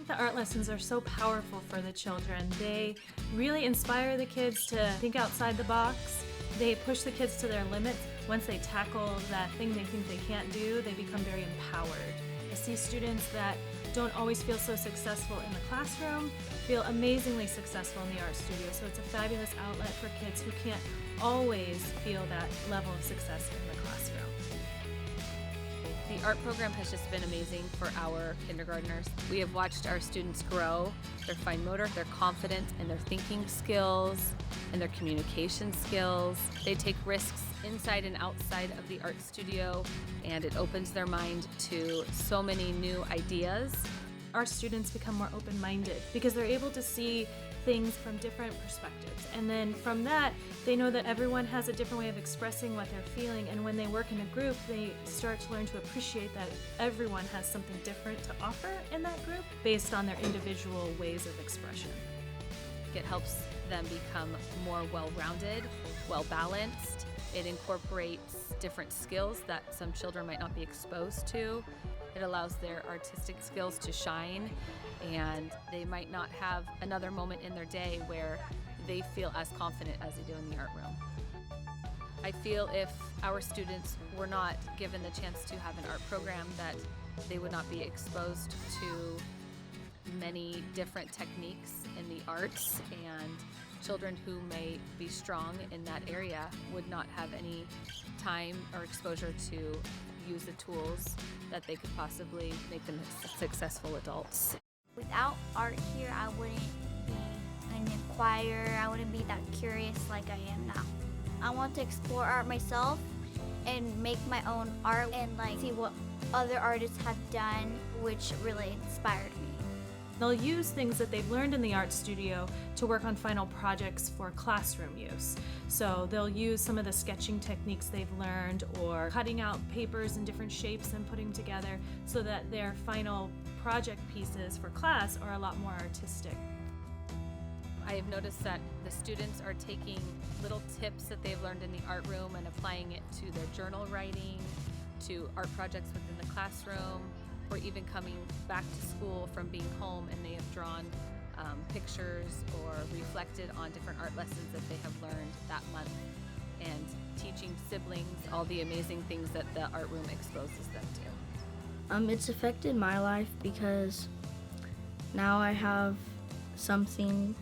think the art lessons are so powerful for the children. They really inspire the kids to think outside the box. They push the kids to their limits. Once they tackle that thing they think they can't do, they become very empowered. I see students that don't always feel so successful in the classroom feel amazingly successful in the art studio. So it's a fabulous outlet for kids who can't always feel that level of success in the classroom. The art program has just been amazing for our kindergartners. We have watched our students grow, their fine motor, their confidence, and their thinking skills, and their communication skills. They take risks inside and outside of the art studio, and it opens their mind to so many new ideas. Our students become more open-minded because they're able to see things from different perspectives. And then from that, they know that everyone has a different way of expressing what they're feeling. And when they work in a group, they start to learn to appreciate that everyone has something different to offer in that group based on their individual ways of expression. It helps them become more well-rounded, well-balanced. It incorporates different skills that some children might not be exposed to. It allows their artistic skills to shine, and they might not have another moment in their day where they feel as confident as they do in the art room. I feel if our students were not given the chance to have an art program, that they would not be exposed to many different techniques in the arts, and children who may be strong in that area would not have any time or exposure to use the tools that they could possibly make them successful adults. Without art here, I wouldn't be an inquirer. I wouldn't be that curious like I am now. I want to explore art myself and make my own art and see what other artists have done, which really inspired me. They'll use things that they've learned in the art studio to work on final projects for classroom use. So they'll use some of the sketching techniques they've learned, or cutting out papers in different shapes and putting together, so that their final project pieces for class are a lot more artistic. I have noticed that the students are taking little tips that they've learned in the art room and applying it to their journal writing, to art projects within the classroom, or even coming back to school from being home and they have drawn pictures or reflected on different art lessons that they have learned that month, and teaching siblings all the amazing things that the art room exposes them to. It's affected my life because now I have something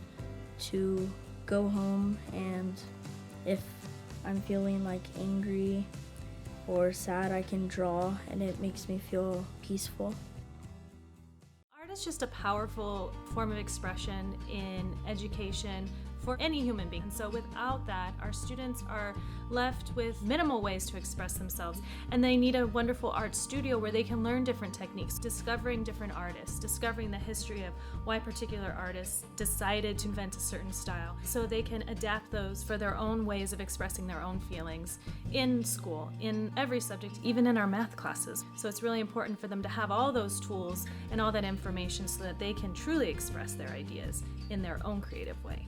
to go home, and if I'm feeling angry or sad, I can draw, and it makes me feel peaceful. Art is just a powerful form of expression in education for any human being. So without that, our students are left with minimal ways to express themselves, and they need a wonderful art studio where they can learn different techniques, discovering different artists, discovering the history of why particular artists decided to invent a certain style, so they can adapt those for their own ways of expressing their own feelings in school, in every subject, even in our math classes. So it's really important for them to have all those tools and all that information so that they can truly express their ideas in their own creative way.